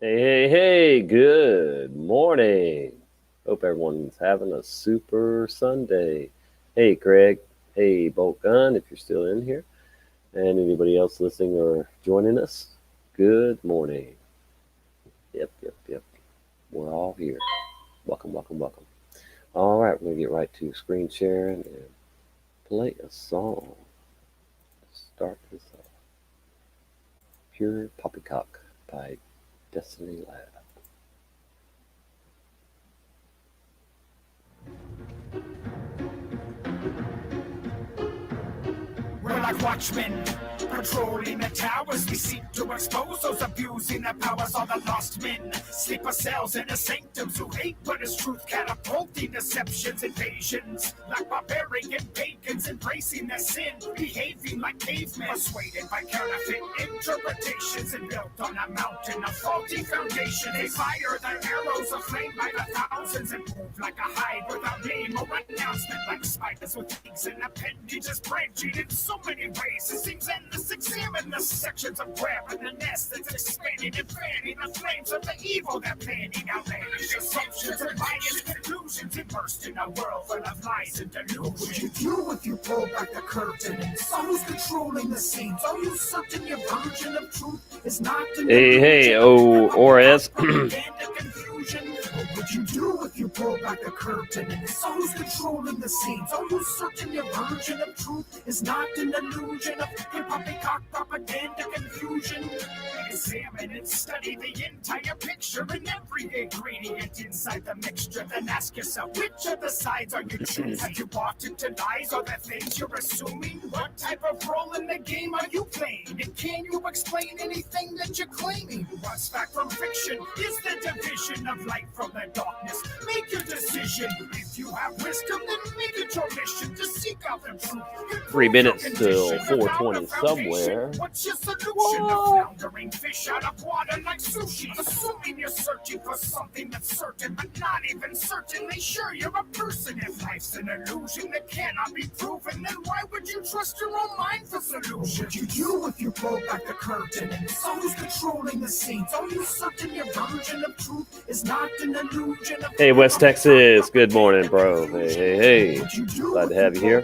Hey, good morning. Hope everyone's having a super Sunday. Hey, Craig. Hey, Bolt Gun, if you're still in here. And anybody else listening or joining us, good morning. Yep. We're all here. Welcome. All right, we're going to get right to screen sharing and play a song. Start this off. Pure Poppycock by Destiny Lab. We're like watchmen, patrolling the towers. We seek to expose those abusing their powers. All the lost men, sleeper cells in the sanctums who hate what is truth, catapulting deceptions, invasions. Like barbarian pagans embracing their sin, behaving like cavemen, persuaded by counterfeit interpretations and built on a mountain of faulty foundation. They fire their arrows of flame by the thousands and move like a hive without name or announcement, like spiders with wings and appendages branching in so many ways. It seems endless. Examine the sections of web and the nest that's expanding and fanning the flames of the evil they're planning. Outlandish assumptions and biased conclusions immersed in a world full of lies and delusions. What would you do if you pull back the curtain and saw who's controlling the scenes? Are you certain your version of truth is not an Hey, ORS. confusion? What would you do if you pull back the curtain and saw who's controlling the scenes? Are you certain your version of truth is not an illusion of hip-hop propaganda confusion? Examine and study the entire picture and every ingredient inside the mixture. Then ask yourself, which of the sides are you choosing? Have you bought into lies or the things you're assuming? What type of role in the game are you playing? And can you explain anything that you're claiming? What's fact from fiction? Is the division of light from the darkness? Make your decision. If you have wisdom, then make it your mission to seek out the truth. 3 minutes till 4:20 somewhere. What's your solution to floundering fish out of water like sushi? Assuming you're searching for something that's certain, but not even certainly sure you're a person. If life's an illusion that cannot be proven, then why would you trust your own mind for solutions? What would you do if you pull back the curtain and saw who's controlling the scenes? Are you certain your version of truth is not an illusion of... Hey, West Texas. Good morning, bro. Hey. Glad to have you here.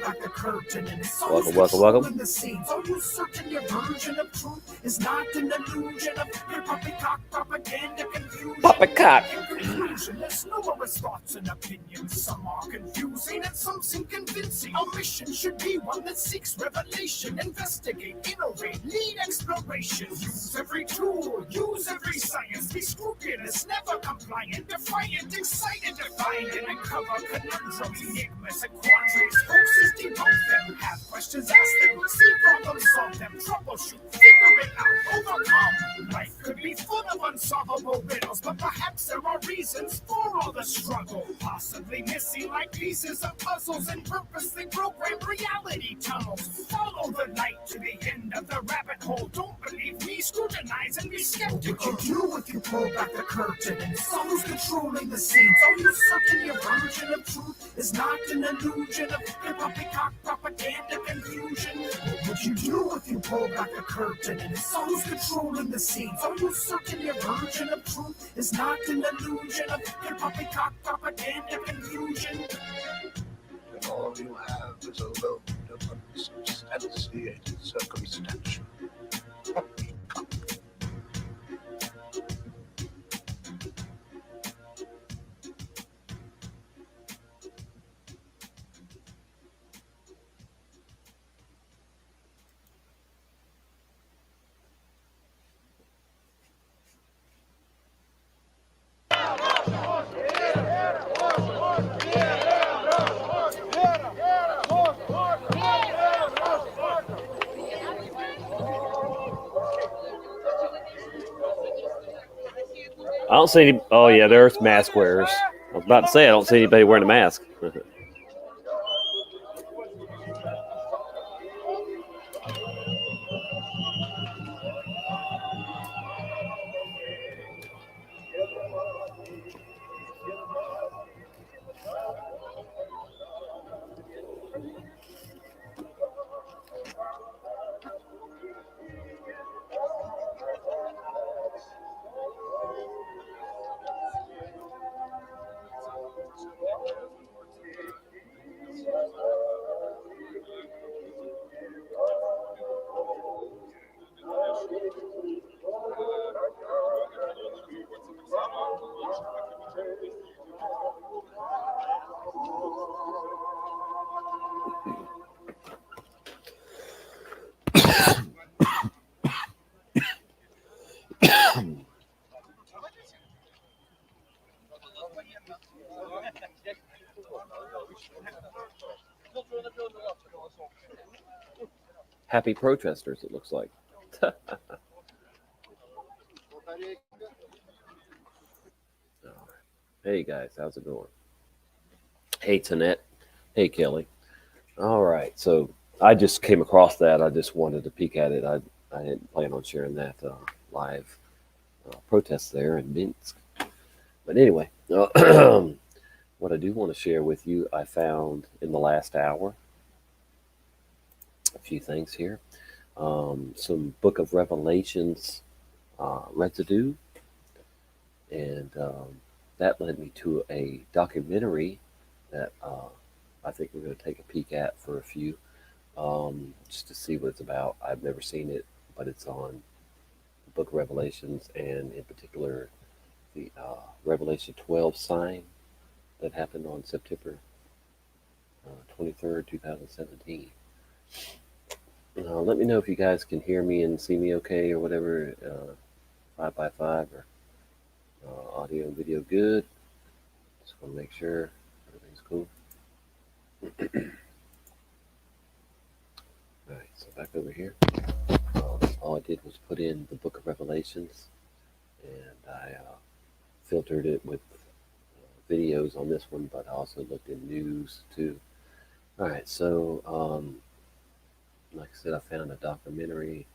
Welcome. The scenes. Are you certain your version of truth is not an illusion of poppycock propaganda confusion? Poppycock. In conclusion, there's numerous thoughts and opinions. Some are confusing and some seem convincing. Our mission should be one that seeks revelation, investigate, innovate, lead exploration. Use every tool, use every science. Be scrupulous, never compliant, defiant, excited to find and uncover conundrums, enigmas, and quandaries. Hoaxes debunk them. Have questions, ask them. See problems, solve them. Troubleshoot, figure it out, overcome. Life could be full of unsolvable riddles, but perhaps there are reasons for all the struggle. Possibly missing like pieces of puzzles and purposely programmed reality tunnels. Follow the light to the end of the rabbit hole. Don't believe me, scrutinize and be skeptical. What would you do if you pull back the curtain and saw who's controlling the scenes? Are you certain your version of truth is not an illusion of hip-hop propaganda confusion? What would you do if you pull back the curtain and saw who's controlling the scenes? Are you certain your version of truth is not an illusion of hip-hop propaganda confusion? And all you have is a load of unsubstantiated circumstantial. I don't see any. Oh, yeah, there's mask wearers. I was about to say, I don't see anybody wearing a mask. happy protesters, it looks like. Hey guys, how's it going? Hey Tanette. Hey Kelly. All right, so I just came across that. I just wanted to peek at it. I didn't plan on sharing that live protest there in Minsk. But anyway, what I do want to share with you, I found in the last hour a few things here. Some Book of Revelations residue, and that led me to a documentary that I think we're going to take a peek at for a few, just to see what it's about. I've never seen it, but it's on the Book of Revelations, and in particular, the Revelation 12 sign that happened on September 23rd, 2017. Let me know if you guys can hear me and see me okay or whatever. 5x5 or audio and video good. Just want to make sure everything's cool. All right, so back over here. All I did was put in the Book of Revelations, and I filtered it with videos on this one, but I also looked in news too. All right, so like I said, I found a documentary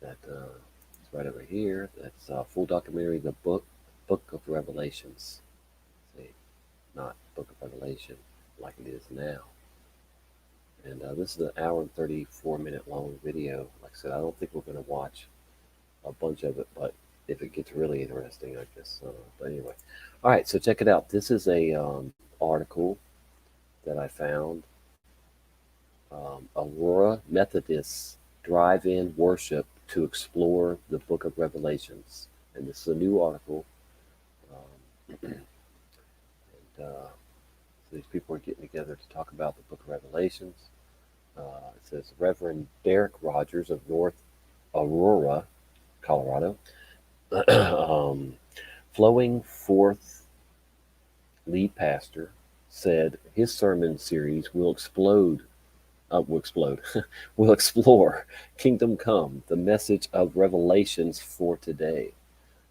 that is right over here. That's a full documentary, the Book of Revelations. See, not Book of Revelation like it is now. And this is an hour and 34-minute long video. Like I said, I don't think we're going to watch a bunch of it, but if it gets really interesting, I guess. But anyway, all right. So check it out. This is a article that I found. Aurora Methodists drive-in worship to explore the Book of Revelations, and this is a new article. And so these people are getting together to talk about the Book of Revelations. It says Reverend Derek Rogers of North Aurora, Colorado, flowing forth lead pastor, said his sermon series will will explore Kingdom Come, the message of Revelations for today.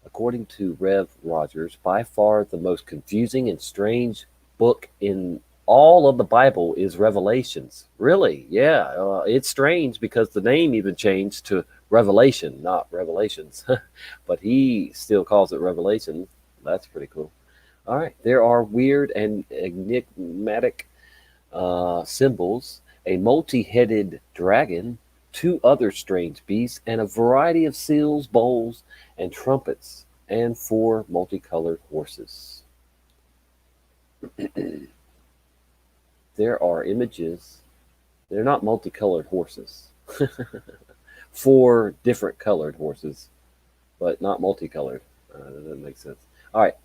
According to Rev Rogers, by far the most confusing and strange book in all of the Bible is Revelations. Really? Yeah. It's strange because the name even changed to Revelation, not Revelations. But he still calls it Revelation. That's pretty cool. All right. There are weird and enigmatic symbols, a multi-headed dragon, two other strange beasts, and a variety of seals, bowls, and trumpets, and four multicolored horses. There are images. They're not multicolored horses. Four different colored horses, but not multicolored. That doesn't make sense. All right.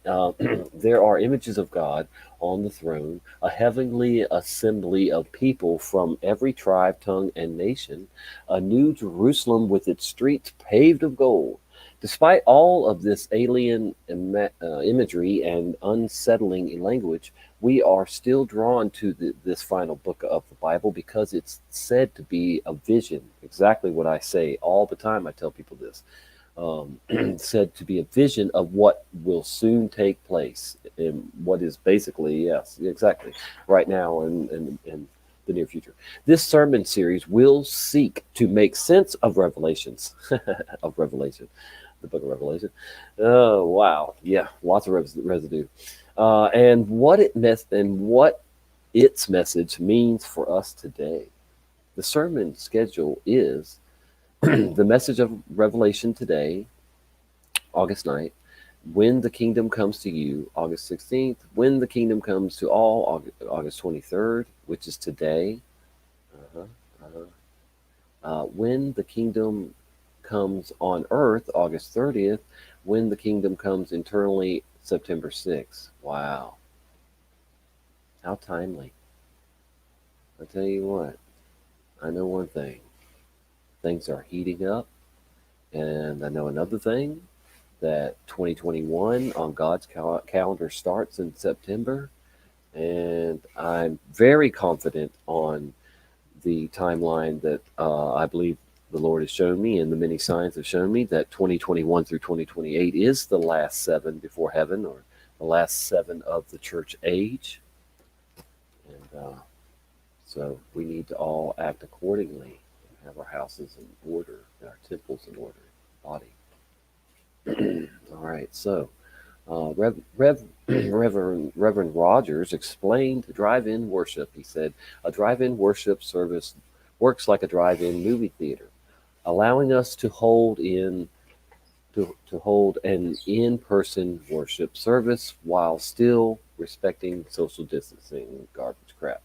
There are images of God on the throne, a heavenly assembly of people from every tribe, tongue, and nation, a new Jerusalem with its streets paved of gold. Despite all of this alien imagery and unsettling language, we are still drawn to this final book of the Bible because it's said to be a vision. Exactly what I say all the time. I tell people this. Said to be a vision of what will soon take place in what is basically, yes, exactly, right now and the near future. This sermon series will seek to make sense of Revelations, of Revelation, the book of Revelation. Oh, wow. Yeah, lots of residue. And what its message means for us today. The sermon schedule is the message of Revelation today, August 9th, when the kingdom comes to you, August 16th, when the kingdom comes to all, August 23rd, which is today, when the kingdom comes on earth, August 30th, when the kingdom comes internally, September 6th. Wow. How timely. I tell you what, I know one thing. Things are heating up. And I know another thing, that 2021 on God's calendar starts in September. And I'm very confident on the timeline that I believe the Lord has shown me, and the many signs have shown me that 2021 through 2028 is the last seven before heaven, or the last seven of the church age. And so we need to all act accordingly and have our houses in order, and our temples in order, body. All right, so Reverend Rogers explained drive-in worship. He said, a drive-in worship service works like a drive-in movie theater, allowing us to hold an in-person worship service while still respecting social distancing. Garbage crap.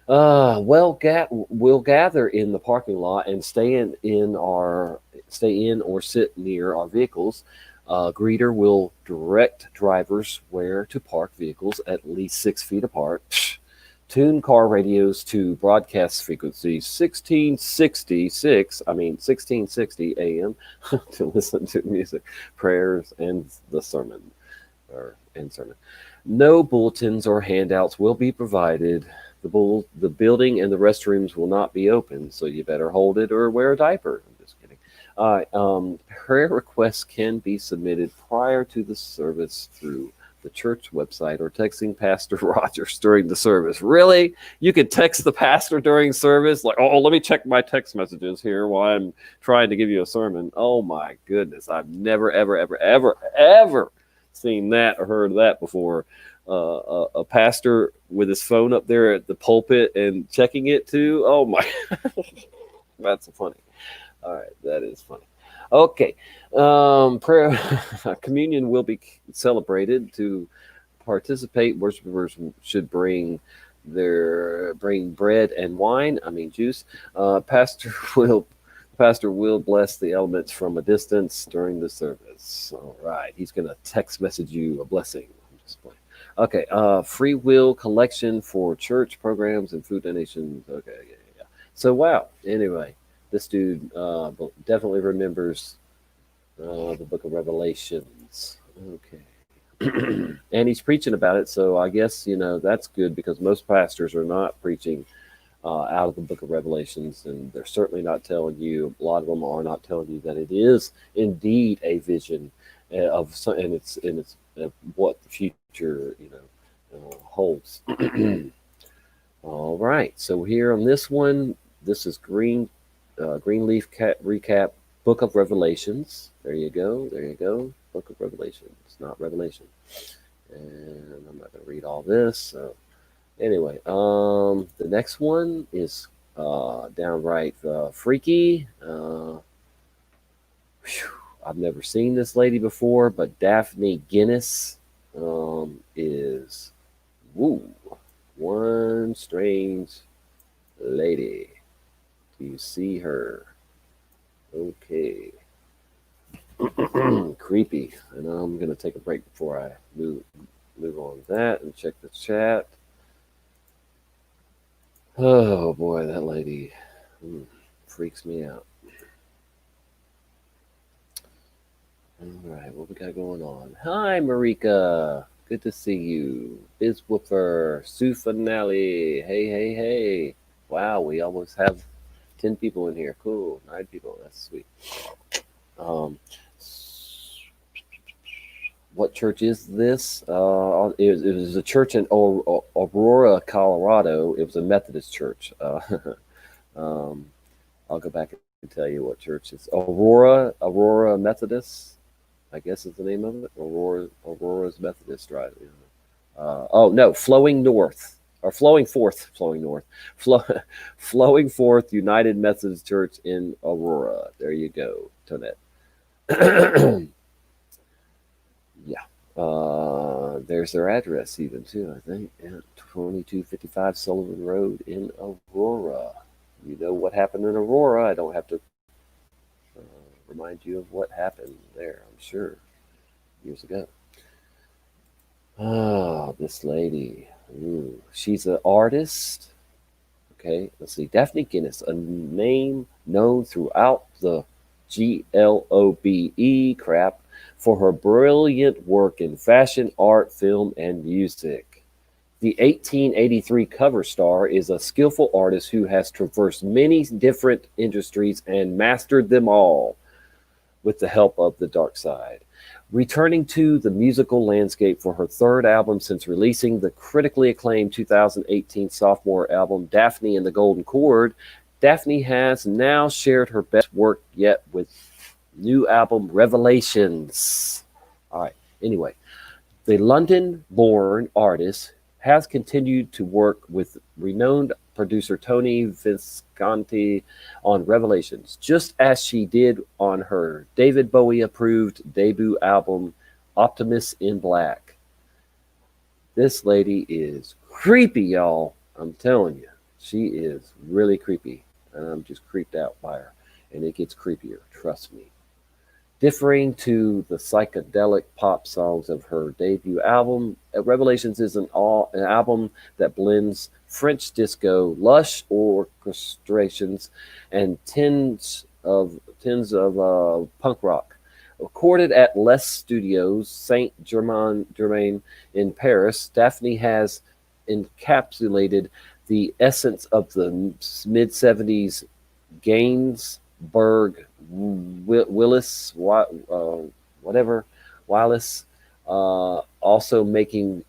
We'll gather in the parking lot and stay in or sit near our vehicles. Greeter will direct drivers where to park vehicles at least 6 feet apart. Tune car radios to broadcast frequency 1660 AM to listen to music, prayers, and the sermon and sermon. No bulletins or handouts will be provided. The building and the restrooms will not be open, so you better hold it or wear a diaper. I'm just kidding. Prayer requests can be submitted prior to the service through the church website or texting Pastor Rogers during the service. Really? You could text the pastor during service? Like, oh, let me check my text messages here while I'm trying to give you a sermon. Oh my goodness. I've never, ever, ever, ever, ever seen that or heard that before. A pastor with his phone up there at the pulpit and checking it too. Oh my, that's funny. All right, that is funny. Okay, prayer communion will be celebrated. To participate, worshipers should bring bread and wine. I mean juice. Will pastor will bless the elements from a distance during the service. All right, he's gonna text message you a blessing. I'm just playing. Okay, free will collection for church programs and food donations. Okay, yeah. So wow. Anyway, this dude definitely remembers the Book of Revelations. Okay, and he's preaching about it. So I guess that's good because most pastors are not preaching out of the Book of Revelations, and they're certainly not telling you. A lot of them are not telling you that it is indeed a vision of some, and it's what the future holds. All right, so here on this one, this is Greenleaf recap, Book of Revelations. There you go. Book of Revelations, not Revelation. And I'm not going to read all this. So anyway, the next one is downright freaky. I've never seen this lady before, but Daphne Guinness is one strange lady. Do you see her? Okay. Creepy. And I'm going to take a break before I move on that and check the chat. Oh boy, that lady freaks me out. All right, what we got going on? Hi, Marika. Good to see you. Biz Woofer, Sue Finale. Hey. Wow, we almost have 10 people in here. Cool. 9 people. That's sweet. What church is this? It was a church in Aurora, Colorado. It was a Methodist church. I'll go back and tell you what church it's Aurora Methodist, I guess is the name of it. Aurora's Methodist, right? Oh no, Flowing North or Flowing Forth, Flowing Forth United Methodist Church in Aurora. There you go, Tonette. Yeah. There's their address even too, I think. Yeah, 2255 Sullivan Road in Aurora. You know what happened in Aurora. I don't have to remind you of what happened there, I'm sure, years ago. This lady. Ooh, she's an artist. Okay, let's see. Daphne Guinness, a name known throughout the GLOBE for her brilliant work in fashion, art, film, and music. The 1883 cover star is a skillful artist who has traversed many different industries and mastered them all with the help of the dark side. Returning to the musical landscape for her third album since releasing the critically acclaimed 2018 sophomore album, Daphne and the Golden Chord, Daphne has now shared her best work yet with new album Revelations. All right, anyway, the London born artist has continued to work with renowned producer Tony Visconti on Revelations, just as she did on her David Bowie approved debut album, Optimus in Black. This lady is creepy, y'all. I'm telling you, she is really creepy. And I'm just creeped out by her. And it gets creepier, trust me. Differing to the psychedelic pop songs of her debut album, Revelations is an album that blends French disco, lush orchestrations, and tins of punk rock. Recorded at Les Studios, Saint Germain in Paris, Daphne has encapsulated the essence of the mid '70s Gainsbourg Willis, whatever, Willis, also making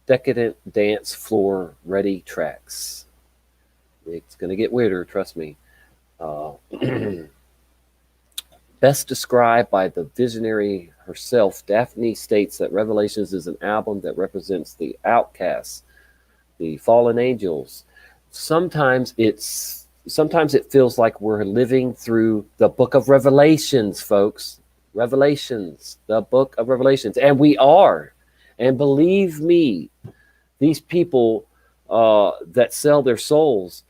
decadent dance floor ready tracks. It's going to get weirder, trust me. Uh, Best described by the visionary herself, Daphne states that Revelations is an album that represents the outcasts, the fallen angels. Sometimes it feels like we're living through the book of Revelations, folks. Revelations, the book of Revelations. And we are. And believe me, these people that sell their souls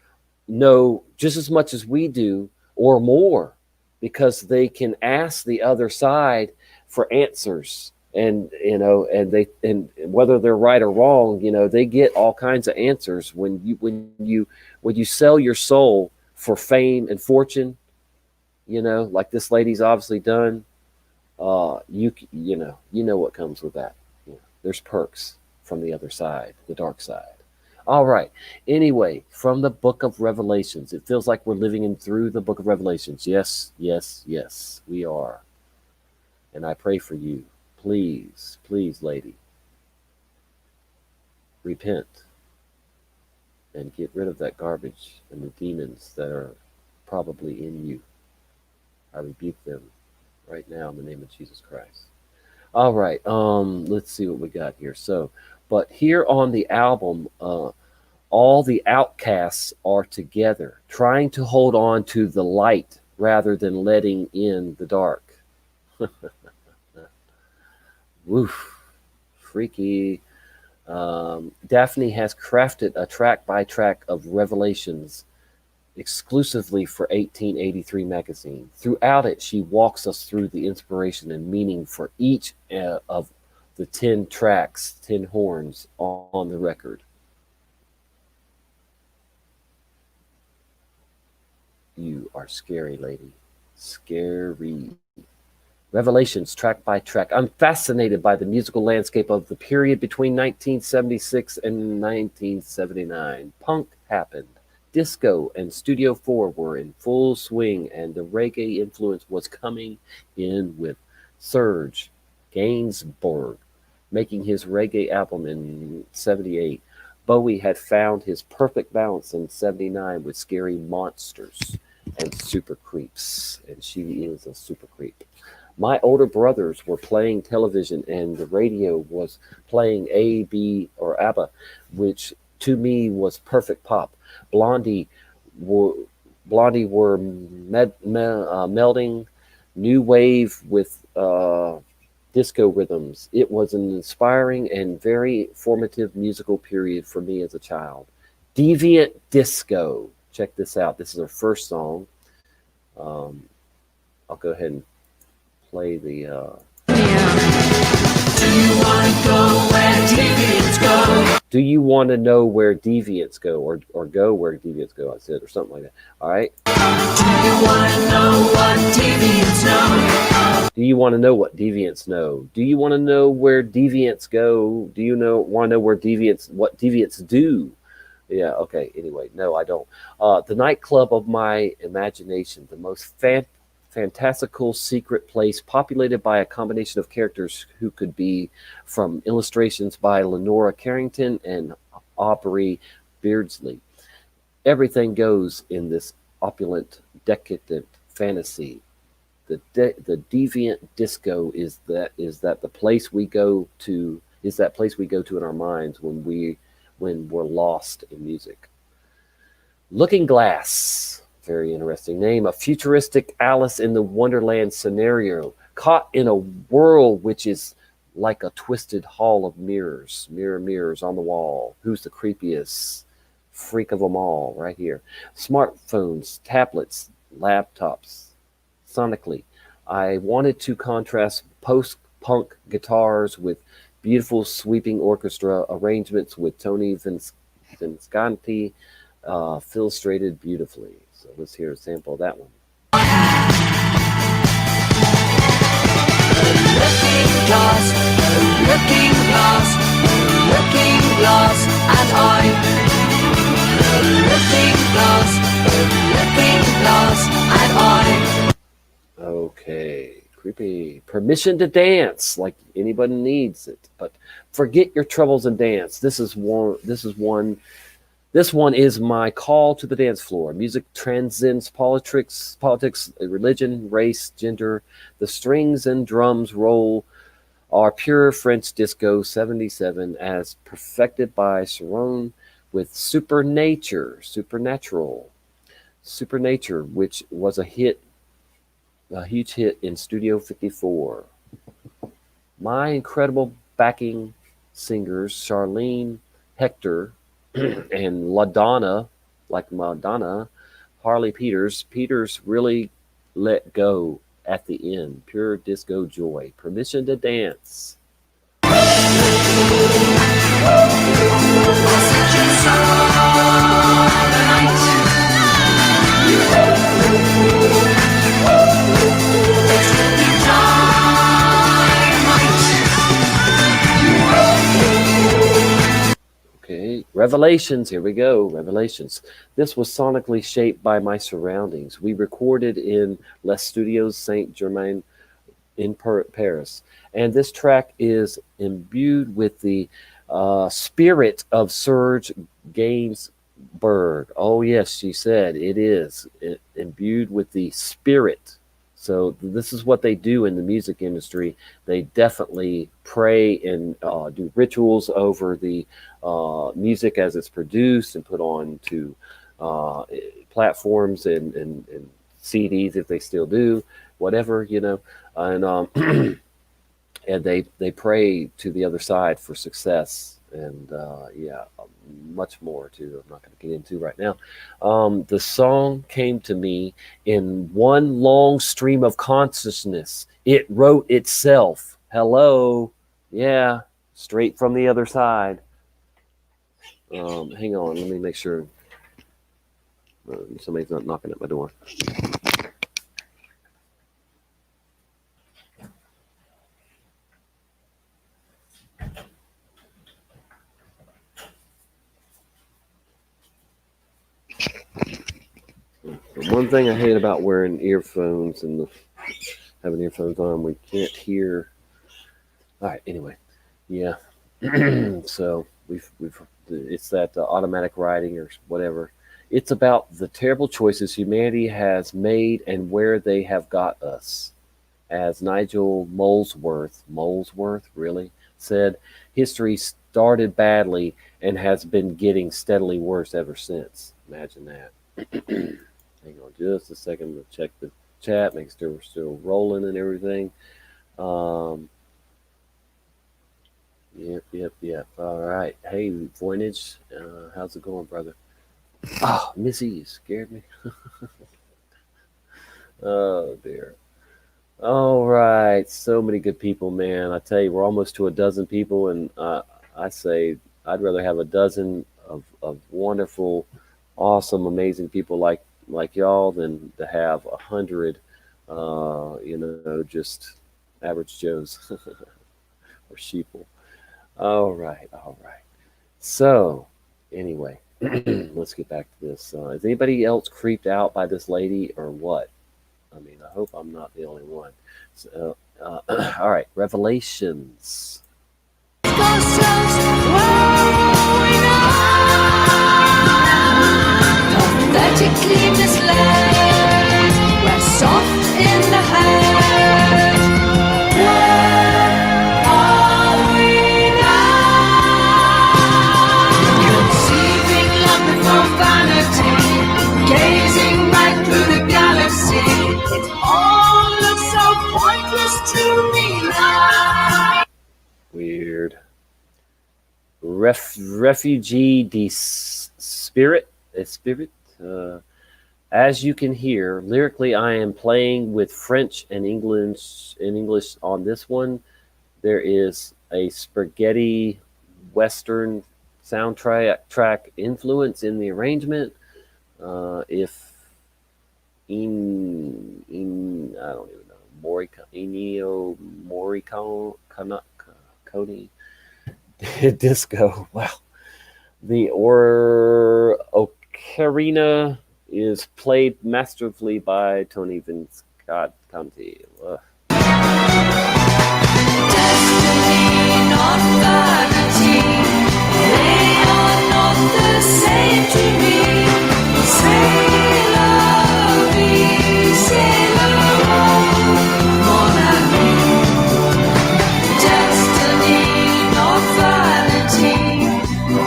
know just as much as we do or more because they can ask the other side for answers. And and whether they're right or wrong, they get all kinds of answers when you sell your soul for fame and fortune, like this lady's obviously done. You know what comes with that. There's perks from the other side, the dark side. All right. Anyway, from the book of Revelations, it feels like we're living in through the book of Revelations. Yes, yes, yes, we are. And I pray for you. Please, please, lady, repent and get rid of that garbage and the demons that are probably in you. I rebuke them right now in the name of Jesus Christ. All right, let's see what we got here. But here on the album, all the outcasts are together, trying to hold on to the light rather than letting in the dark. Woof, freaky. Daphne has crafted a track by track of Revelations exclusively for 1883 magazine. Throughout it, she walks us through the inspiration and meaning for each of the 10 tracks, 10 horns on the record. You are scary, lady. Scary. Revelations, track by track. I'm fascinated by the musical landscape of the period between 1976 and 1979. Punk happened. Disco and Studio 4 were in full swing, and the reggae influence was coming in with Serge Gainsbourg making his reggae album in '78. Bowie had found his perfect balance in '79 with Scary Monsters and Super Creeps, and she is a super creep. My older brothers were playing television and the radio was playing A, B, or ABBA, which to me was perfect pop. Blondie were, Blondie were melding new wave with disco rhythms. It was an inspiring and very formative musical period for me as a child. Deviant Disco. Check this out. This is our first song. I'll go ahead and play the. Do you want to know where deviants go, or go where deviants go? I said, or something like that. All right. Do you want to know what deviants know? Do you want to know what deviants know? Do you want to know where deviants go? Do you know want to know where deviants what deviants do? Yeah, okay. Anyway, no, I don't. The nightclub of my imagination, the most fantastical secret place populated by a combination of characters who could be from illustrations by Lenora Carrington and Aubrey Beardsley. Everything goes in this opulent, decadent fantasy. The deviant disco is that the place we go to is that place we go to in our minds when we're lost in music. Looking Glass, very interesting name. A futuristic Alice in the Wonderland scenario, caught in a world which is like a twisted hall of mirrors. Mirrors on the wall. Who's the creepiest freak of them all? Right here. Smartphones, tablets, laptops. Sonically, I wanted to contrast post punk guitars with beautiful sweeping orchestra arrangements with Tony Visconti illustrated beautifully. So let's hear a sample of that one. Looking glass, looking glass, looking glass, and I'm looking glass, looking glass, and I'm. Okay, creepy. Permission to dance, like anybody needs it. But forget your troubles and dance. This one is my call to the dance floor. Music transcends politics, religion, race, gender. The strings and drums roll are pure French disco 77 as perfected by Sharon with Supernature, which was a huge hit in Studio 54. My incredible backing singers, Charlene, Hector, and LaDonna, like Madonna, Harley Peters. Peters really let go at the end. Pure disco joy. Permission to dance. Okay, Revelations. Here we go. Revelations. This was sonically shaped by my surroundings. We recorded in Les Studios Saint Germain in Paris, and this track is imbued with the spirit of Serge Gainsbourg. Oh yes, she said it is imbued with the spirit. So this is what they do in the music industry. They definitely pray and do rituals over the music as it's produced and put on to uh, platforms and CDs if they still do, whatever and and they pray to the other side for success and yeah, much more too. I'm not going to get into right now. The song came to me in one long stream of consciousness. It wrote itself. Hello, yeah, straight from the other side. Hang on, let me make sure somebody's not knocking at my door. The one thing I hate about wearing earphones and having earphones on, we can't hear. All right. Anyway, yeah. So we've it's that automatic writing or whatever. It's about the terrible choices humanity has made and where they have got us. As Nigel Molesworth really said, history started badly and has been getting steadily worse ever since. Imagine that. Hang on just a second to check the chat, make sure we're still rolling and everything. Um, yep. All right. Hey, Voynich, how's it going, brother? Oh, Missy, you scared me. Oh, dear. All right. So many good people, man. I tell you, we're almost to a dozen people, and I say I'd rather have a dozen of wonderful, awesome, amazing people like y'all than to have 100, just average Joes or sheeple. All right, all right. So, anyway, let's get back to this. Is anybody else creeped out by this lady or what? I mean, I hope I'm not the only one. So, all right, Revelations. Pathetically misled, we're soft in the head. Where are we now? Conceiving love before vanity, gazing right through the galaxy. It all looks so pointless to me now. Weird. Refugee de spirit. Spirit. As you can hear, lyrically, I am playing with French and English on this one. There is a spaghetti western soundtrack influence in the arrangement. If in I don't even know Ennio Morricone Cody disco. Wow, the ocarina is played masterfully by Tony Visconti. Destiny, not vanity. They are not the same to me. C'est la vie, c'est l'amour, mon ami. Destiny, not vanity.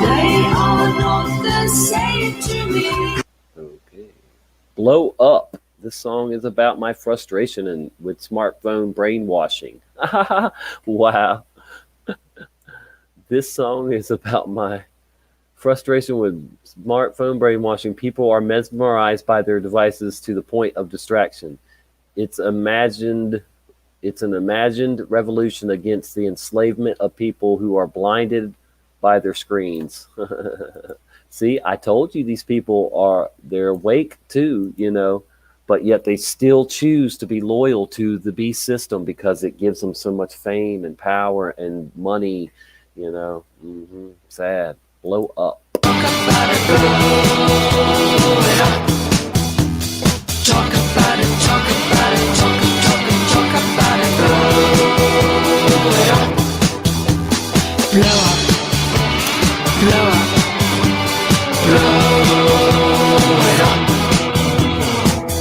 They are not the same to me. Okay. Blow Up. This song is about my frustration and with smartphone brainwashing. Wow. This song is about my frustration with smartphone brainwashing. People are mesmerized by their devices to the point of distraction. It's imagined it's an imagined revolution against the enslavement of people who are blinded by their screens. See, I told you these people they're awake too, but yet they still choose to be loyal to the beast system because it gives them so much fame and power and money, Sad. Blow up. Talk about it, talk about it, talk about it, talk about it, blow up, blow up, blow up.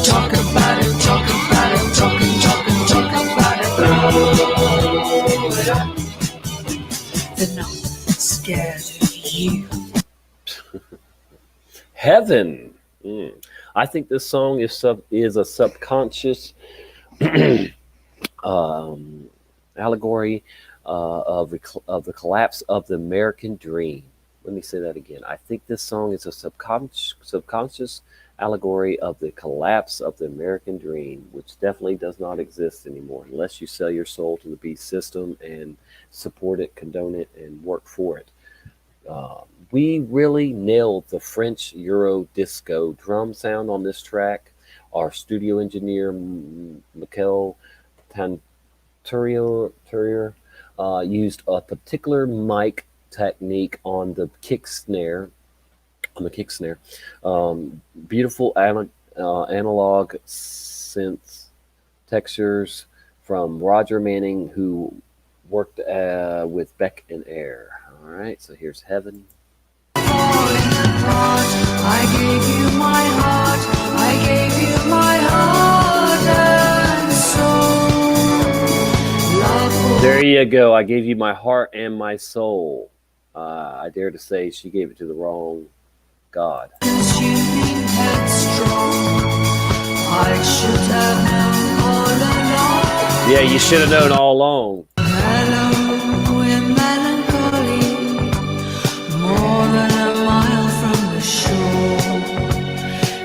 Talk about it, talk about it, talk about it, blow it up. They're not scared of you. Heaven. I think this song is a subconscious allegory of the collapse of the American dream. Let me say that again. I think this song is a subconscious allegory of the collapse of the American dream, which definitely does not exist anymore unless you sell your soul to the beast system and support it, condone it, and work for it. We really nailed the French Euro disco drum sound on this track. Our studio engineer, Mikel Tanturier, used a particular mic technique on the kick snare. Beautiful analog synth textures from Roger Manning, who worked with Beck and Air. All right, so here's Heaven. I gave you my heart, I gave you my heart and soul. There you go. I gave you my heart and my soul. I dare to say she gave it to the wrong God. Consuming headstrong, I should have known all along. Yeah, you should have known all along. Hello in melancholy, more than a mile from the shore,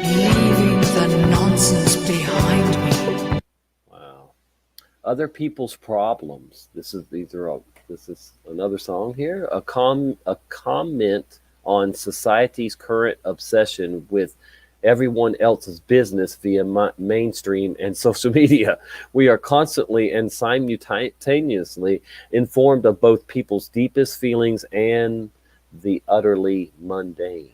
leaving the nonsense behind me. Wow. Other people's problems. This is another song here. A comment on society's current obsession with everyone else's business via mainstream and social media. We are constantly and simultaneously informed of both people's deepest feelings and the utterly mundane.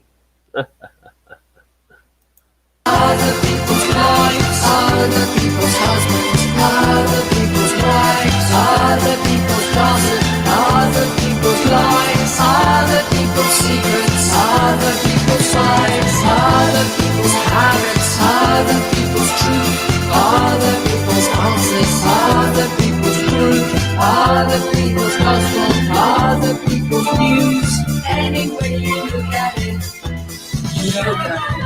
Other people's lives, other people's husbands, other people's wives, other people's gossip, other people's lives, other people's secrets, other people's lives, other people's habits, other people's truth, other people's answers, other people's group, other people's gospel, other people's news. Any way you look at it, look at it.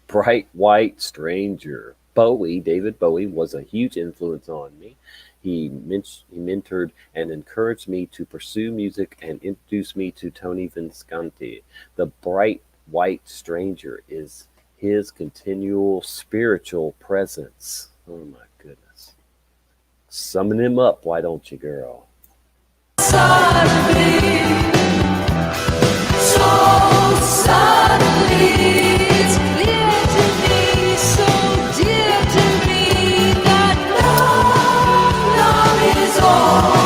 Bright White Stranger. David Bowie, was a huge influence on me. He mentored and encouraged me to pursue music and introduced me to Tony Visconti. The Bright White Stranger is his continual spiritual presence. Oh my goodness. Summon him up, why don't you, girl? Suddenly, so suddenly, it's clear to me, so dear to me, that love is all.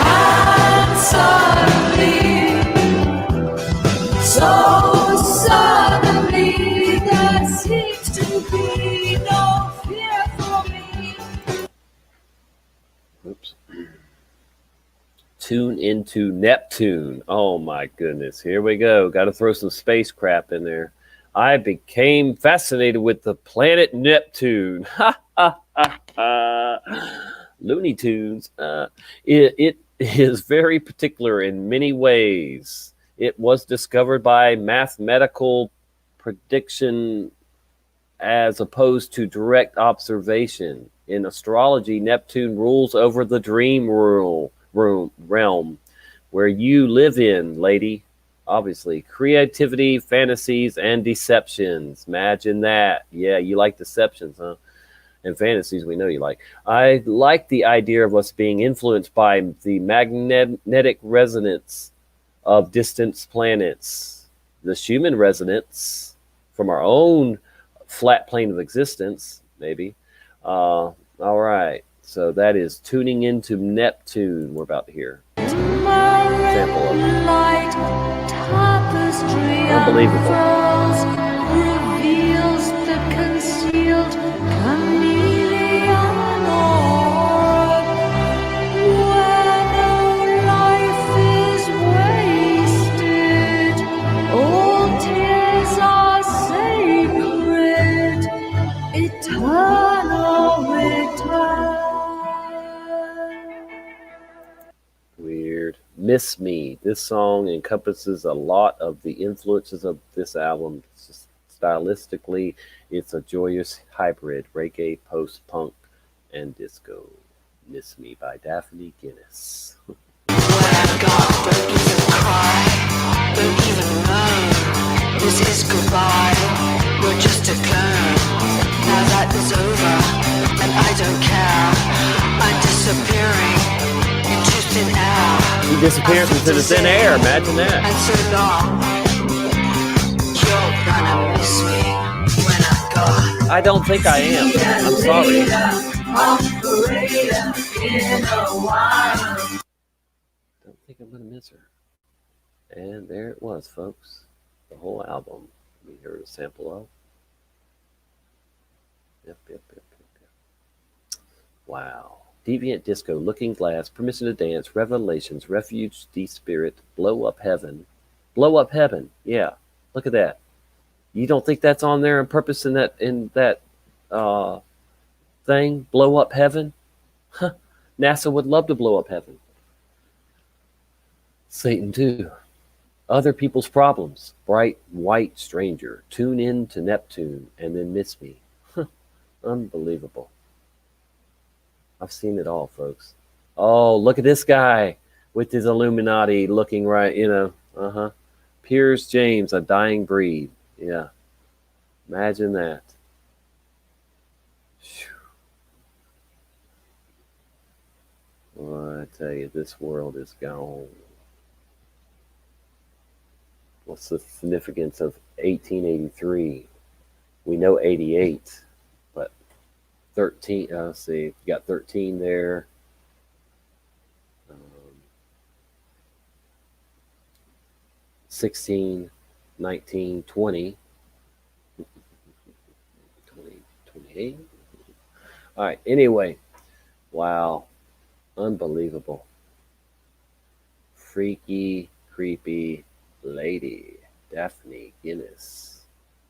And suddenly, so suddenly, there seems to be no fear for me. Oops. Tune into Neptune. Oh my goodness. Here we go. Got to throw some space crap in there. I became fascinated with the planet Neptune. Ha ha ha ha. Looney Tunes. It is very particular in many ways. It was discovered by mathematical prediction as opposed to direct observation. In astrology, Neptune rules over the realm where you live in, lady. Obviously, creativity, fantasies, and deceptions. Imagine that. Yeah, you like deceptions, huh? And fantasies we know you like. I like the idea of us being influenced by the magnetic resonance of distant planets, the Schumann resonance from our own flat plane of existence, maybe. All right. So that is tuning into Neptune. We're about to hear sample of Light tapestry Unbelievable. unfurls, reveals the concealed chameleon orb, where no life is wasted, all tears are sacred, eternal return. Weird. Miss Me. This song encompasses a lot of the influences of this album. Stylistically, it's a joyous hybrid reggae, post punk, and disco. Miss Me by Daphne Guinness. What I've got, don't even cry, don't even moan. This is goodbye, you're just a clone. Now that is over, and I don't care. I'm disappearing into thin air. He disappears into the thin air. Imagine that. And so long, you're gonna miss me when I'm gone. I don't think I am. I'm sorry. Don't think I'm gonna miss her. And there it was, folks. The whole album. We heard a sample of. Yep. Wow. Deviant Disco, Looking Glass, Permission to Dance, Revelations, Refuge, The Spirit, Blow Up Heaven. Blow Up Heaven. Yeah. Look at that. You don't think that's on there on purpose in that thing? Blow Up Heaven? Huh. NASA would love to blow up heaven. Satan too. Other people's problems. Bright white stranger. Tune in to Neptune and then miss me. Unbelievable. I've seen it all, folks. Oh, look at this guy with his Illuminati looking right, Piers James, a dying breed. Yeah. Imagine that. Well, I tell you, this world is gone. What's the significance of 1883? We know 88, but 13. Let's see, you got 13 there. Um, 16, 19, 20, 20, 28. All right. Anyway, wow, unbelievable, freaky, creepy lady, Daphne Guinness,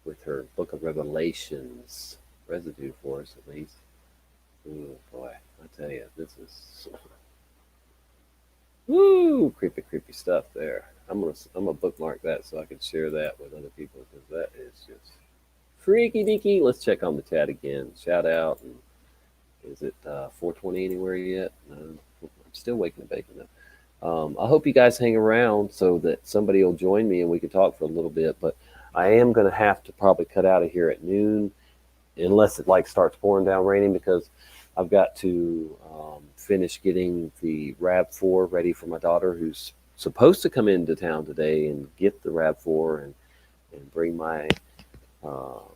with her Book of Revelations residue for us at least. Oh boy, I tell you, this is woo creepy, creepy stuff there. I'm gonna bookmark that so I can share that with other people because that is just freaky deaky. Let's check on the chat again. Shout out. And is it 4:20 anywhere yet? No, I'm still waking and baking though. I hope you guys hang around so that somebody will join me and we can talk for a little bit. But I am gonna have to probably cut out of here at noon unless it like starts pouring down raining because I've got to finish getting the RAV4 ready for my daughter who's supposed to come into town today and get the RAV4 and bring my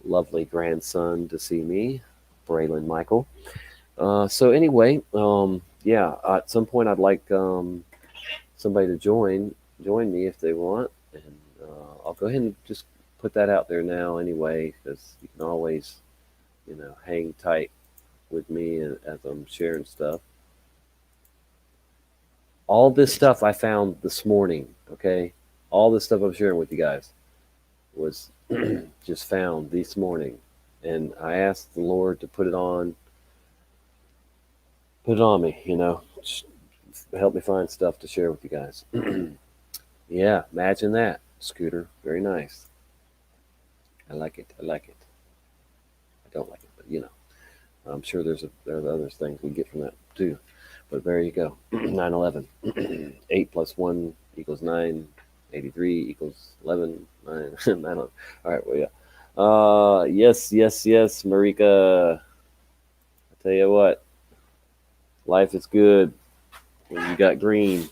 lovely grandson to see me, Braylon Michael. So anyway, yeah, at some point I'd like somebody to join me if they want, and I'll go ahead and just put that out there now anyway because you can always hang tight with me as I'm sharing stuff. All this stuff I found this morning, okay? All this stuff I'm sharing with you guys was just found this morning. And I asked the Lord to put it on me, just help me find stuff to share with you guys. Yeah, imagine that, Scooter. Very nice. I like it. I like it. I don't like it, but I'm sure there are other things we get from that too. But there you go. 9/11. 8 plus 1 equals 9. 83 equals 11. 9. 9. All right. Well, yeah. Yes, yes, yes, Marika. I tell you what, life is good when you got green.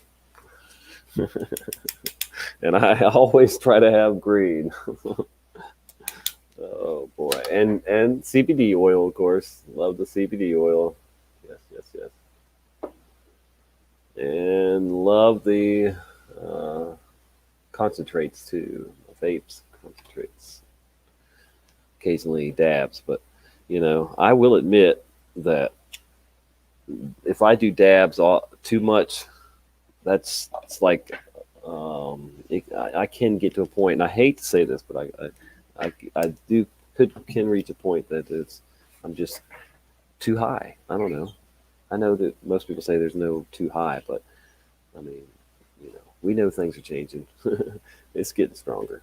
And I always try to have green. Oh boy, and CBD oil, of course. Love the CBD oil. Yes, yes, yes. And love the uh, concentrates too. Vapes, concentrates. Occasionally dabs, but I will admit that if I do dabs too much, that's it's like I can get to a point, and I hate to say this, but I do can reach a point that I'm just too high. I don't know. I know that most people say there's no too high, but I mean, we know things are changing. It's getting stronger.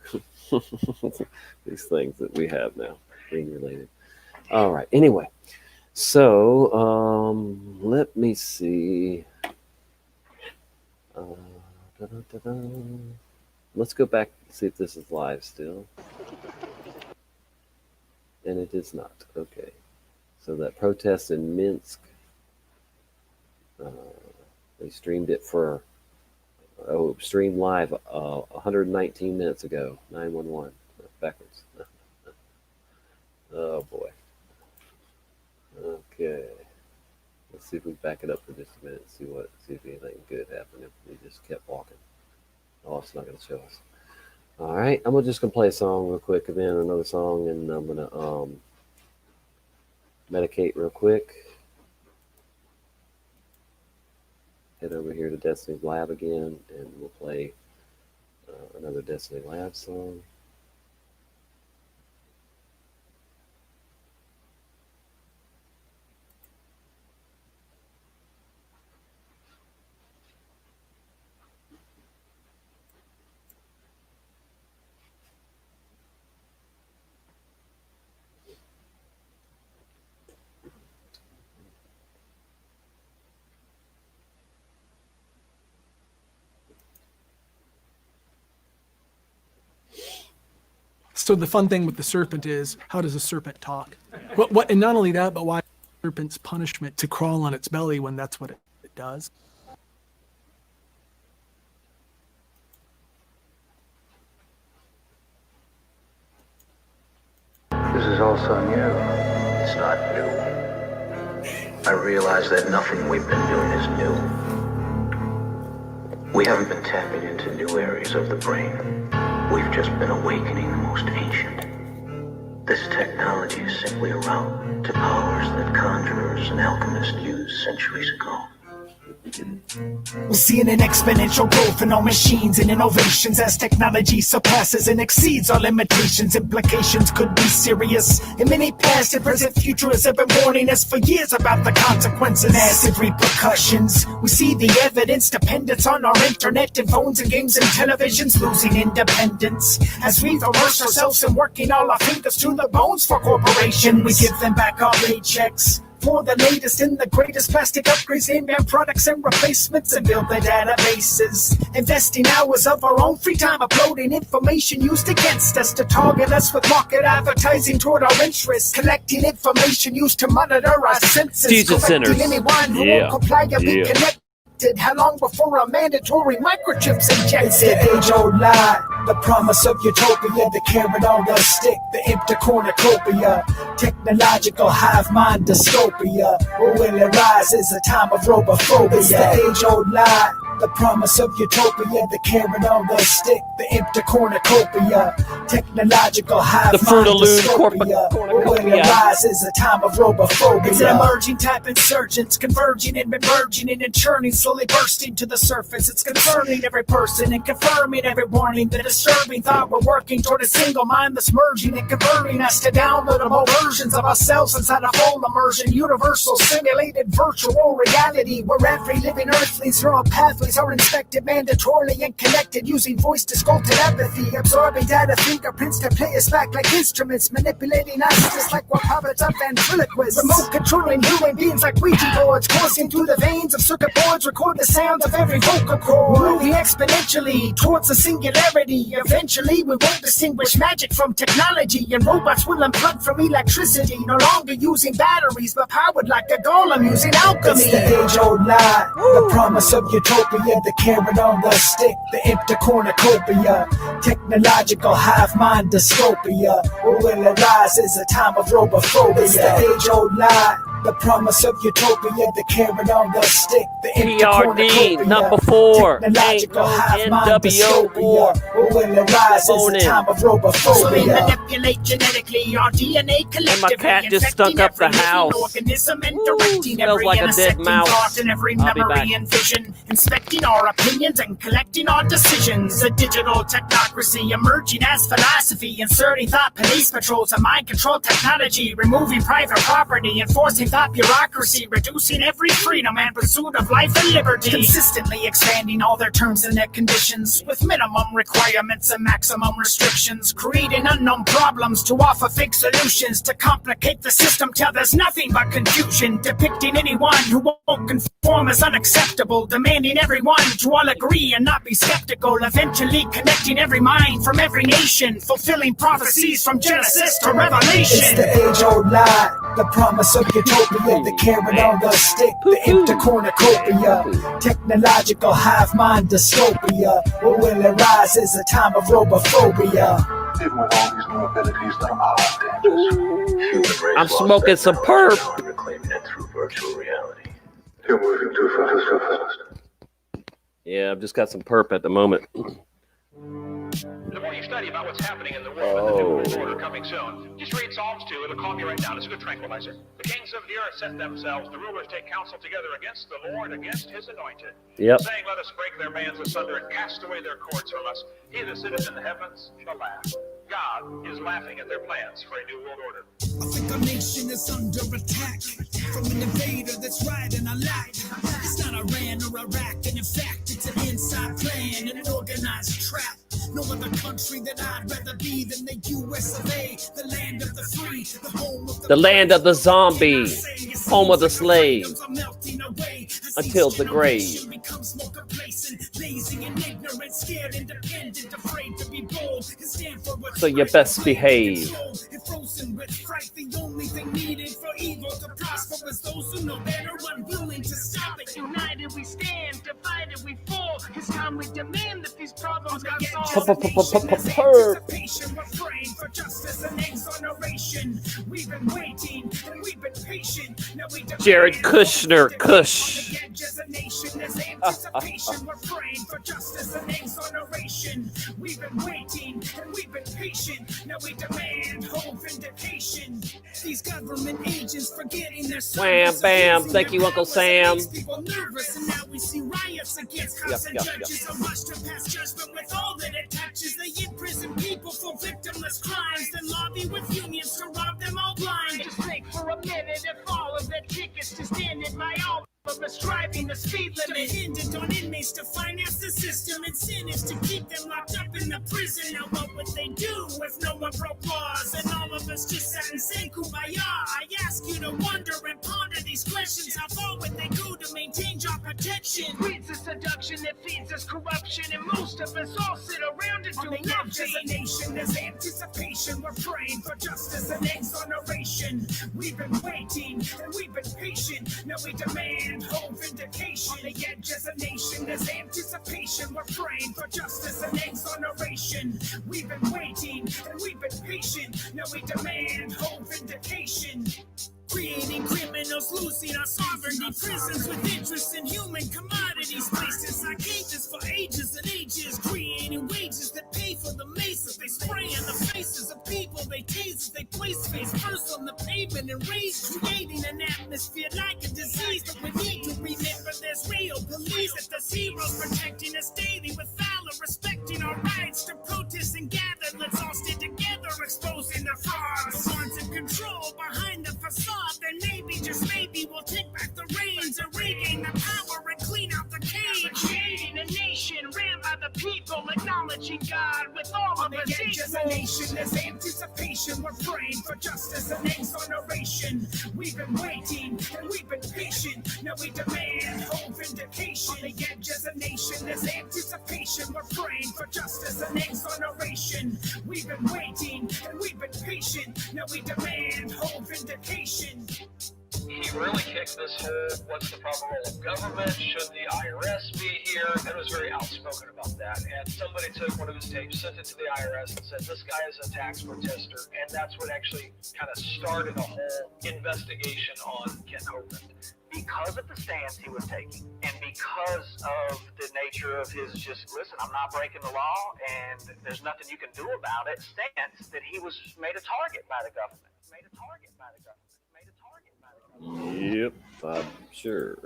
These things that we have now, being related. All right. Anyway, so let me see. Da-da-da-da. Let's go back and see if this is live still. And it is not. Okay. So that protest in Minsk, uh, they streamed it for streamed live 119 minutes ago. 911 backwards. Oh boy. Okay. Let's see if we back it up for just a minute and see if anything good happened if we just kept walking. Oh, it's not going to show us. All right, I'm just gonna play a song real quick, and then another song, and I'm gonna medicate real quick. Head over here to Destiny's Lab again, and we'll play another Destiny Lab song. So the fun thing with the serpent is, how does a serpent talk? What? And not only that, but why serpent's punishment to crawl on its belly when that's what it does? is also new. It's not new. I realize that nothing we've been doing is new. We haven't been tapping into new areas of the brain. We've just been awakening the most ancient. This technology is simply a route to powers that conjurers and alchemists used centuries ago. We're seeing an exponential growth in our machines and innovations as technology surpasses and exceeds our limitations. Implications could be serious. In many past and present futures have been warning us for years about the consequences. Massive repercussions. We see the evidence, dependence on our internet and phones and games and televisions, losing independence. As we immerse ourselves in working all our fingers to the bones for corporations, we give them back our paychecks for the latest and the greatest plastic upgrades, name-brand products and replacements, and build their databases. Investing hours of our own free time uploading information used against us to target us with market advertising toward our interests. Collecting information used to monitor our senses. Jesus sinners. Anyone who won't comply or be connected. How long before our mandatory microchips injected? It's the age-old lie, the promise of utopia, the carrot on the stick, the empty cornucopia, technological hive mind dystopia. Or will it rise as a time of robophobia? It's the age-old lie, the promise of utopia, the carrot on the stick, the empty cornucopia, technological hive mind dystopia. Or will it rise as a time of robophobia? It's an emerging type insurgents, converging and emerging and churning, slowly bursting to the surface. It's concerning every person and confirming every warning. The disturbing thought we're working toward a single mind that's merging and converting us to downloadable versions of ourselves inside a full immersion, universal simulated virtual reality where every living earthling's neural pathways are inspected mandatorily and connected using voice to sculpt telepathy, absorbing data fingerprints to play us back like instruments, manipulating us just like we're puppets of ventriloquists, remote controlling human beings like Ouija boards, coursing through the veins of circuit boards, record the sounds of every vocal cord, moving exponentially towards a singularity. Eventually we won't distinguish magic from technology, and robots will unplug from electricity, no longer using batteries but powered like a golem using alchemy. It's the age-old lie, the promise of utopia, the carrot on the stick, the empty cornucopia, technological hive mind dystopia. Or will it rise as a time of robophobia? It's the age-old lie, the promise of utopia, the carrot on the stick, the empty cornucopia, number 4, technological hive mind NWO dystopia. Or will it rise as a time of robophobia? So they manipulate genetically our DNA collectively. And my cat just stunk up the house. Organism and directing smells every like a dead mouse. thought and every memory and vision, inspecting our opinions and collecting our decisions. A digital technocracy emerging as philosophy, inserting thought police patrols and mind control technology, removing private property, enforcing thought bureaucracy, reducing every freedom and pursuit of life and liberty, consistently expanding all their terms and their conditions with minimum requirements and maximum restrictions, creating unknown problems to offer fake solutions to complicate the system till there's nothing but confusion, depicting anyone who won't conform as unacceptable, demanding everyone to all agree and not be skeptical, eventually connecting every mind from every nation, fulfilling prophecies from Genesis to Revelation. It's the age-old lie, the promise of utopia, the carrot on the stick, the empty cornucopia, technological hive mind dystopia. Or will it rise as a time of robophobia? Even with all these new abilities, there are dangers. Human race I'm lost smoking their some power perp. and reclaiming it through virtual reality. You're moving too fast, so fast. Yeah, I've just got some perp at the moment. The more you study about what's happening in the world and the new world order coming soon, just read Psalms 2. It'll calm you right down. It's a good tranquilizer. The kings of the earth set themselves. The rulers take counsel together against the Lord, against his anointed. Yep. Saying, let us break their bands asunder and cast away their cords from us. He that sitteth in the heavens shall laugh. God is laughing at their plans for a new world order. I think our nation is under attack from an invader that's riding our lap. It's not Iran or Iraq, and in fact, it's an inside plan and an organized trap. No other country that I'd rather be than the US of A, the land of the free, the home of The land of the zombie, home of the slave, until the grave. So you best behave. The only thing needed for evil to prosper is those who know better, unwilling to stop it. United we stand, divided we fall. It's time we demand that these problems get solved. Anticipation, we're praying for justice and exoneration. generation. We've been waiting and we've been patient. Now we Jared Kushner, Kush. As a nation, there's anticipation. We're praying for justice and exoneration. We've been waiting and we've been patient. Now we demand whole vindication. These government agents forgetting their Wham, bam. Thank you, Uncle Sam. People nervous, and now we see riots against cops and judges. A rush to pass judgment with all that it touches. They imprison people for victimless crimes, then lobby with unions to rob them all blind. Just think for a minute if all of the tickets just ended my all of us driving the speed limit. Dependent on inmates to finance the system, incentives to keep them locked up in the prison. Now what would they do if no one broke laws and all of us just sat and sang kumbaya? I ask you to wonder and ponder these questions. How far would they go to maintain job protection? Breeds a seduction that feeds us corruption, and most of us all sit around and do nothing. As a nation, there's anticipation. We're praying for justice and exoneration. We've been waiting and we've been patient. Now we demand whole vindication. On the edge as a nation, there's anticipation. We're praying for justice and exoneration. We've been waiting and we've been patient. Now we demand whole vindication. Creating criminals, losing our sovereignty. Prisons with interest in human commodities. Places like cages for ages and ages. Creating wages that pay for the maces. They spray in the faces of people. They tase as they place face first on the pavement and raise. Creating an atmosphere like a disease. But we need to remember there's real police. That the zeros protecting us daily with valor. Respecting our rights to protest and gather. Let's all stand together exposing the frauds. The ones in control behind the facade. Then maybe, just maybe, we'll take back the reins and regain the power and clean out the cage. Creating a nation ran by the people, acknowledging God with all of us equal. As a nation, there's anticipation. We're praying for justice and exoneration. We've been waiting and we've been patient. Now we demand whole vindication. On the edge as a nation, there's anticipation. We're praying for justice and exoneration. We've been waiting and we've been patient. Now we demand whole vindication. He really kicked this whole, what's the proper role of government? Should the IRS be here? And was very outspoken about that. And somebody took one of his tapes, sent it to the IRS, and said, this guy is a tax protester. And that's what actually kind of started a whole investigation on Ken Hovind. Because of the stance he was taking, and because of the nature of his just, listen, I'm not breaking the law, and there's nothing you can do about it, stance, that he was made a target by the government. Yep, I'm sure.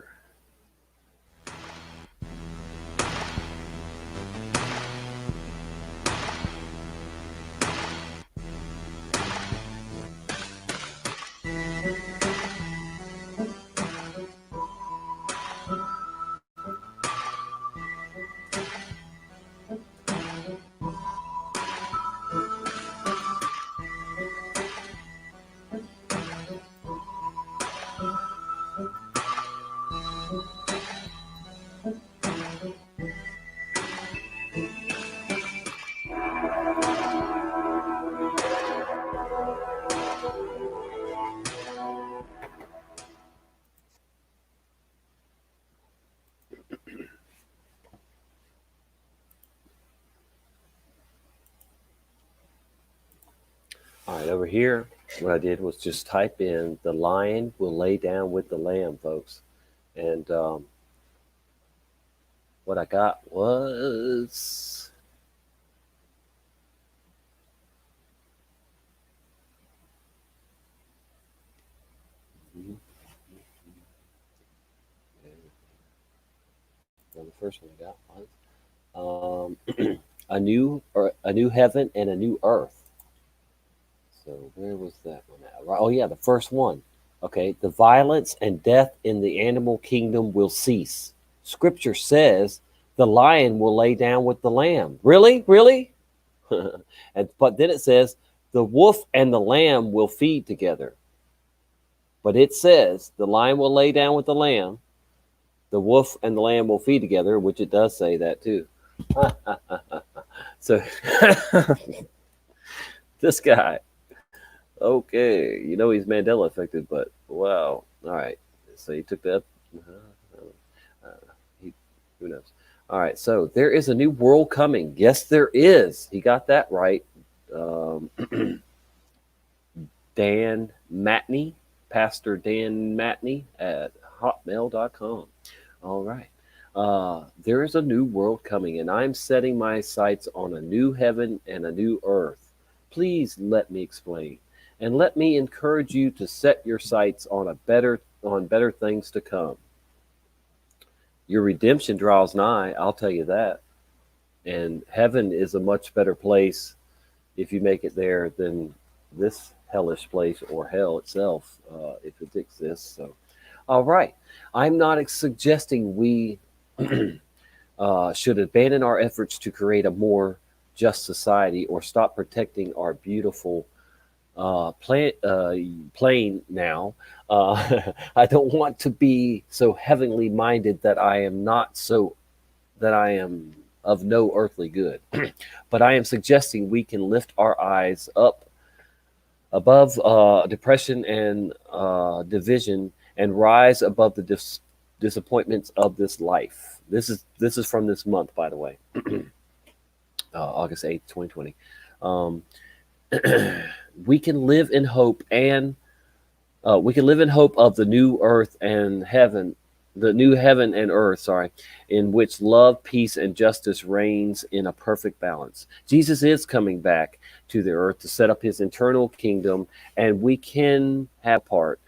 All right, over here, what I did was just type in the lion will lay down with the lamb, folks. And what I got was well, the first one I got was a new heaven and a new earth. So where was that one at? Oh yeah, the first one. Okay, the violence and death in the animal kingdom will cease. Scripture says the lion will lay down with the lamb. Really? Really? But then it says the wolf and the lamb will feed together. But it says the lion will lay down with the lamb. The wolf and the lamb will feed together, which it does say that too. So this guy, okay, you know he's Mandela affected, but wow. All right, so he took that. Who knows? All right, so there is a new world coming. Yes, there is. He got that right. Dan Matney, Pastor Dan Matney at hotmail.com. All right. There is a new world coming, and I'm setting my sights on a new heaven and a new earth. Please let me explain, and let me encourage you to set your sights on better things to come. Your redemption draws nigh, I'll tell you that. And heaven is a much better place if you make it there than this hellish place or hell itself, if it exists. So, all right. I'm not suggesting we should abandon our efforts to create a more just society or stop protecting our beautiful plane now. I don't want to be so heavenly minded that I am of no earthly good. But I am suggesting we can lift our eyes up above depression and division and rise above the disappointments of this life. This is from this month, by the way, August 8th, 2020. We can live in hope of the new earth and heaven, the new heaven and earth, sorry, in which love, peace, and justice reigns in a perfect balance. Jesus is coming back to the earth to set up his eternal kingdom, and we can have part.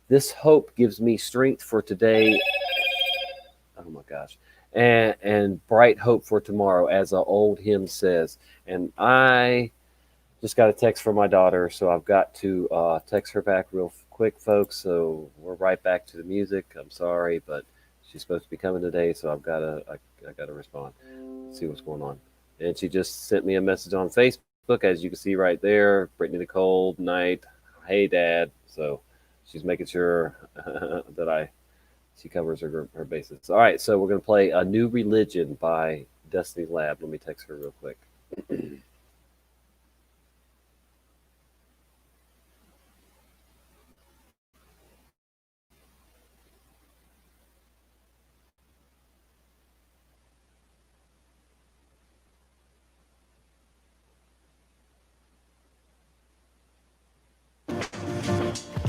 This hope gives me strength for today. Oh my gosh. And bright hope for tomorrow, as an old hymn says. And I just got a text from my daughter, so I've got to text her back real quick, folks. So we're right back to the music. I'm sorry, but she's supposed to be coming today, so I gotta respond, see what's going on. And she just sent me a message on Facebook, as you can see right there. Brittany Nicole, night. Hey, Dad. So she's making sure that she covers her bases. All right, so we're gonna play A New Religion by Destiny Lab. Let me text her real quick.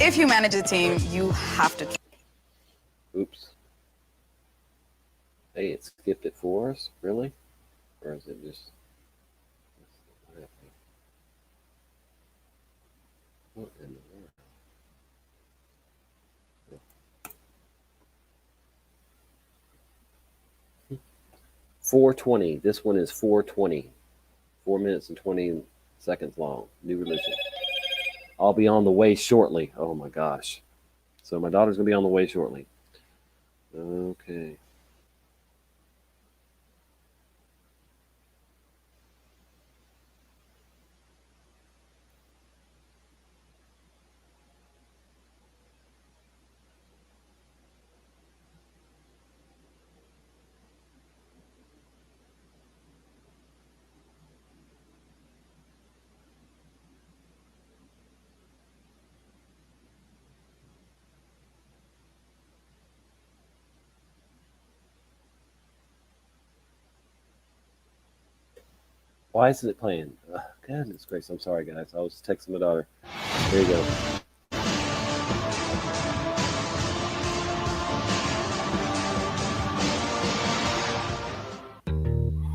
If you manage a team, you have to. Oops. Hey, it skipped it for us? Really? Or is it just... What in the world? 420. This one is 420. 4 minutes and 20 seconds long. New Religion. I'll be on the way shortly. Oh my gosh. So my daughter's going to be on the way shortly. Okay. Why isn't it playing? Goodness gracious. I'm sorry, guys. I was texting my daughter. There you go.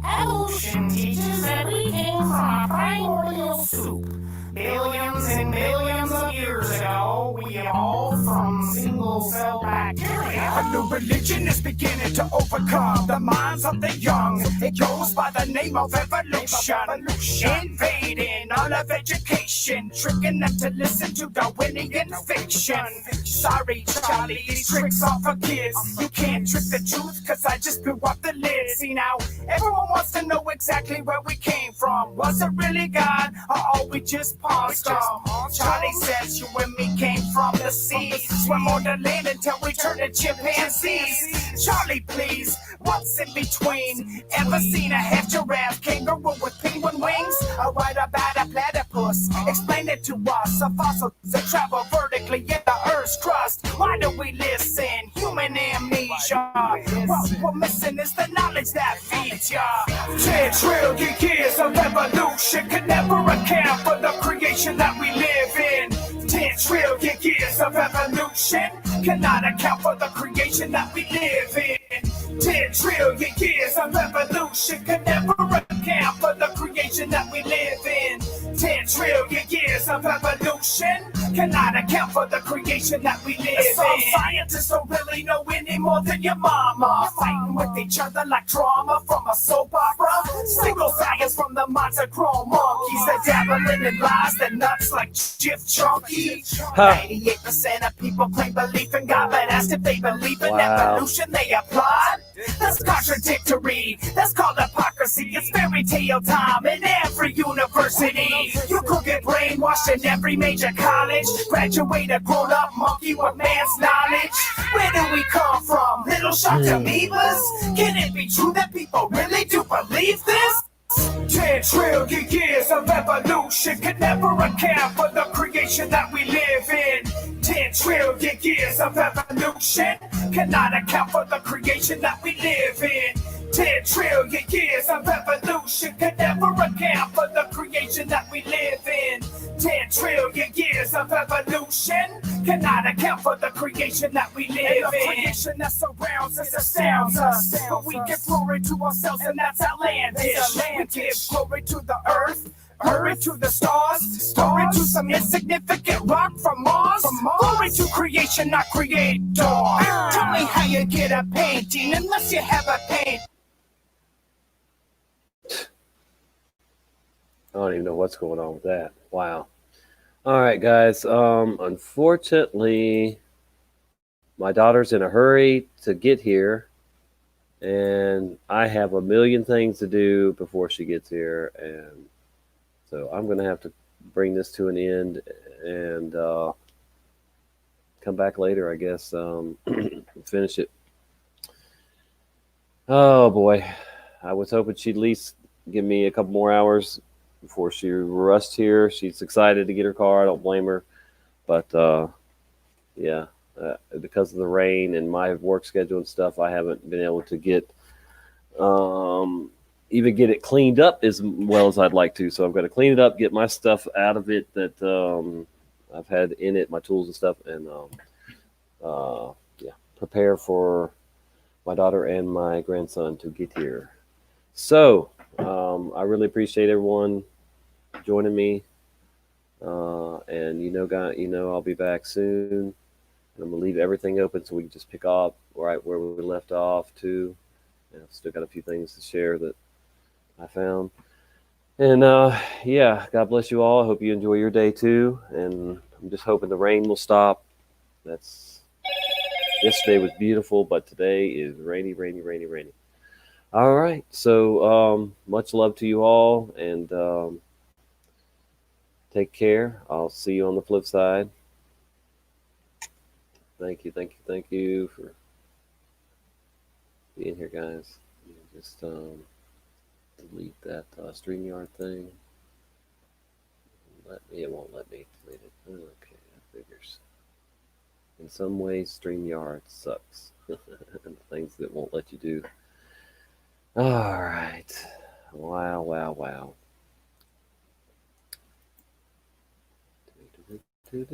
Evolution teaches that we came from a primordial soup. Billions and billions of years ago, we evolved from single-cell bacteria. A new religion is beginning to overcome the minds of the young. It goes by the name of evolution. Invading all of education, tricking them to listen to Darwinian fiction. Sorry, Charlie, these tricks are for kids. You can't trick the truth, cause I just blew up the lid. See now, everyone wants to know exactly where we came from. Was it really God, or are we just paused on? Charlie says you and me came from the sea. Swim on the land until we turn to chimpanzees. Charlie, please, what's in between? Ever seen a half giraffe kangaroo with penguin wings? Or write about a platypus? Explain it to us. A fossil that travel vertically in the Earth's crust. Why do we listen? Human amnesia. What we're missing is the knowledge that feeds ya. 10 trillion years of evolution could never account for the creation that we live in. 10 10 trillion years of evolution cannot account for the creation that we live in. 10 trillion years of evolution can never account for the creation that we live in. 10 trillion years of evolution cannot account for the creation that we live in. Some scientists don't really know any more than your mama. Fighting with each other like drama from a soap opera. Single science from the minds of grown monkeys. They're dabbling in lies, they're nuts like Jif Chunky. 98% of people claim belief in God, but asked if they believe in evolution, they applaud. That's contradictory. That's called hypocrisy. It's fairy tale time in every university. You could get brainwashed in every major college. Graduate a grown-up monkey with man's knowledge. Where do we come from? Little shocked amoebas? Can it be true that people really do believe this? 10 trillion years of evolution can never account for the creation that we live in. 10 trillion years of evolution cannot account for the creation that we live in. 10 trillion years of evolution can never account for the creation that we live in. 10 trillion years of evolution cannot account for the creation that we live in. The creation that surrounds us astounds us. But we give glory to ourselves, and that's outlandish. We give glory to the earth, glory to the stars, glory to some insignificant rock from Mars. Glory to creation, not creator. Tell me how you get a painting unless you have a paint. I don't even know what's going on with that. Wow. All right, guys. Unfortunately, my daughter's in a hurry to get here, and I have a million things to do before she gets here, and so I'm going to have to bring this to an end and come back later, I guess, finish it. Oh, boy. I was hoping she'd at least give me a couple more hours before she rushed here. She's excited to get her car. I don't blame her. But, yeah, because of the rain and my work schedule and stuff, I haven't been able to get even get it cleaned up as well as I'd like to. So I've got to clean it up, get my stuff out of it that I've had in it, my tools and stuff, and yeah, prepare for my daughter and my grandson to get here. So I really appreciate everyone joining me, and I'll be back soon. And I'm gonna leave everything open so we can just pick up right where we left off too. And I've still got a few things to share that I found. And yeah, God bless you all. I hope you enjoy your day too. And I'm just hoping the rain will stop. Yesterday was beautiful, but today is rainy. All right. So much love to you all, and take care. I'll see you on the flip side. Thank you for being here, guys. Just delete that StreamYard thing. It won't let me delete it. Okay, that figures. In some ways, StreamYard sucks. And things that won't let you do. All right. Wow. Keep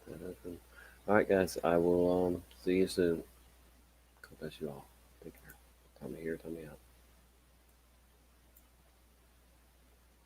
that open. All right, guys. I will see you soon. God bless you all. Take care. Tommy here, Tommy out.